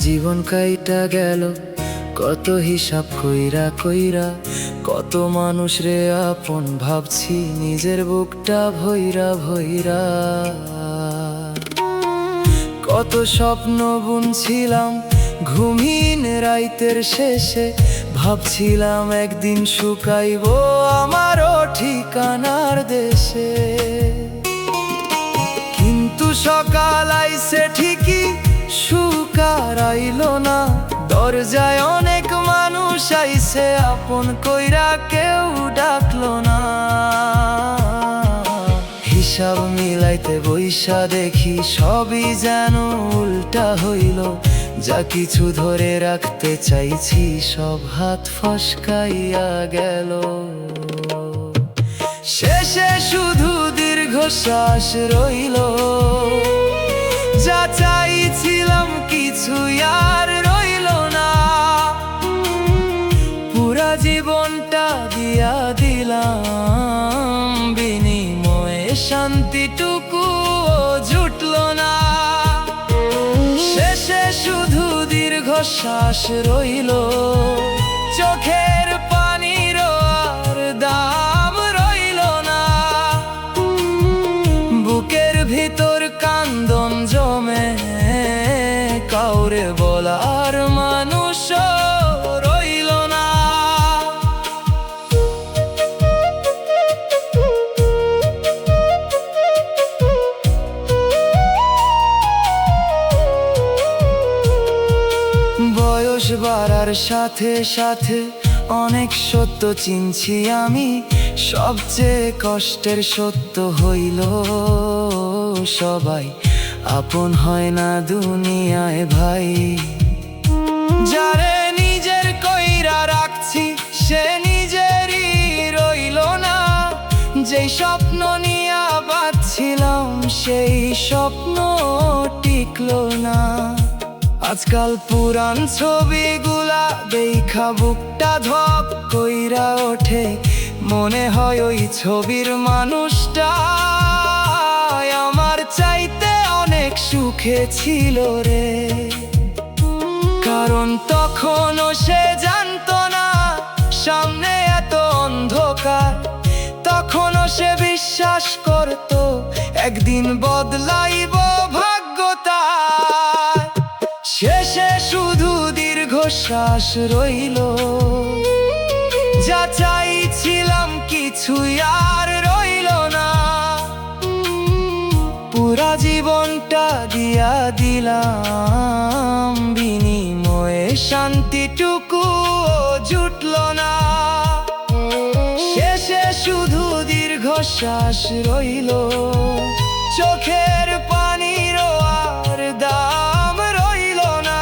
জীবন কাইটা গেল কত হিসাব কইরা কইরা, কত মানুষ রে আপন ভাবছি নিজের বুকটা ভৈরা ভৈরা। কত স্বপ্ন বুনছিলাম ঘুমহীন রাইতের শেষে, ভাবছিলাম একদিন শুকাইব আমারও ঠিকানার দেশে। কিন্তু সকাল আইছে ঠিকই, শুকার আইলো না। দরজায় অনেক মানুষ আইছে, আপন কইরা কেউ ডাকলো না। হিসাব মিলাইতে বইসা দেখি সবই যেন উল্টা হইল। যা কিছু ধরে রাখতে চাইছি সব হাত ফসকাইয়া গেল। শেষে শুধু দীর্ঘশ্বাস রইল, যা চাইছিলাম কিছু আর রইল না। পুরা জীবনটা দিয়া দিলাম, বিনিময়ে শান্তিটুকু জুটল না। শেষে শুধু দীর্ঘশ্বাস রইল, চোখের পানির আর দাম রইল না। বুকের ভিতর কান্দন জমে, কাউরে বলার মানুষ রইল না। বয়স বাড়ার সাথে সাথে অনেক সত্য চিনছি আমি। সবচেয়ে কষ্টের সত্য হইল, সবাই আপন হয় না দুনিয়ায় ভাই। যারে নিজের কইরা রাখছি সে নিজেরই রইল না। যেই স্বপ্ন নিয়া বাঁচছিলাম সেই স্বপ্ন টিকলো না। আজকাল পুরান ছবিগুলা দেখা বুকটা ধপ কইরা ওঠে। মনে হয় ওই ছবির মানুষটা আমার চাইতে অনেক সুখে ছিল রে। কারণ তখনও সে জানতো না সামনে এত অন্ধকার। তখনও সে বিশ্বাস করতো একদিন বদলাইব ভাগ্যতা। শেষে শুধু দীর্ঘশ্বাস রইল, যা চাইছিলাম কিছু আর রইল না। পুরা জীবনটা দিয়া দিলাম, বিনিময়ে শান্তিটুকু জুটল না। শেষে শুধু দীর্ঘশ্বাস রইল, চোখের পানির আর দাম রইল না।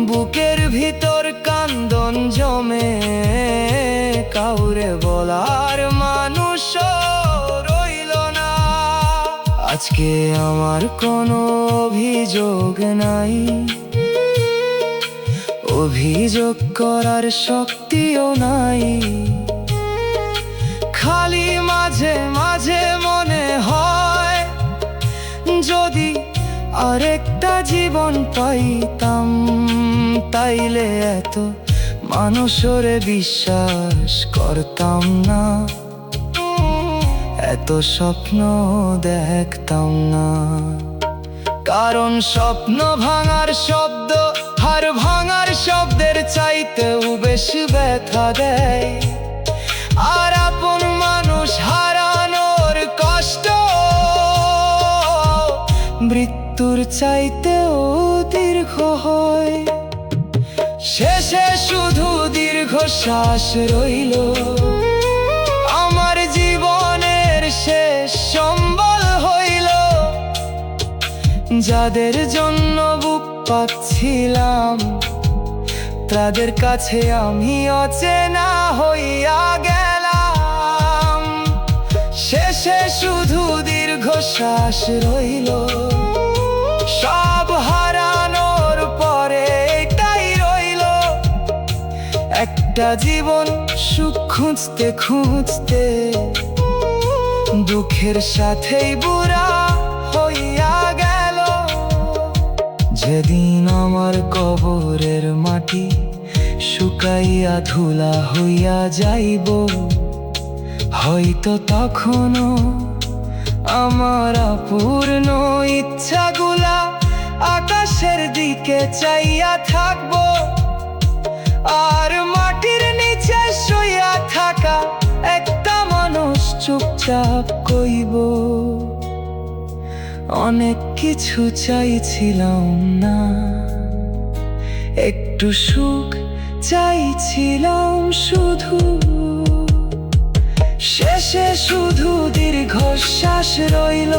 বুকের ভিতর কান্দন জমে, কাউরে বলার মানুষ রইল না। আজকে আমার কোনো অভিযোগ নাই, অভিযোগ করার শক্তিও নাই। খালি মাঝে মাঝে মনে হয় যদি আরেকটা জীবন পাইতাম, তাইলে এত মানুষরে বিশ্বাস করতাম না, এত স্বপ্ন দেখতাম না। কারণ স্বপ্ন ভাঙার শব্দ হার ভাঙার শব্দের চাইতেও বেশি ব্যথা দেয়। আর আপন মানুষ হারানোর কষ্ট মৃত্যুর চাইতেও দীর্ঘ হয়। শেষে শুধু দীর্ঘশ্বাস রইল, আমার জীবনের শেষ সম্বল হইল। যাদের জন্য বুক পাচ্ছিলাম তাদের কাছে আমি অচেনা হইয়া গেলাম। শেষে শুধু দীর্ঘশ্বাস রইল, সব হারানোর পরে এটাই রইল। একটা জীবন সুখ খুঁজতে খুঁজতে দুঃখের সাথেই বুড়া হইয়া গেল। যেদিন আমার কবরের মাটি শুকাইয়া ধুলা হইয়া যাইব, হয়তো তখনও আমার অপূর্ণ ইচ্ছাগুলা আকাশের দিকে চাইয়া থাকবো, আর মাটির নিচে শুইয়া থাকা একটা মানুষ চুপচাপ কইব, অনেক কিছু চাইছিলাম না, একটু সুখ চাইছিলাম শুধু। শেষে শুধু দীর্ঘশ্বাস রইল।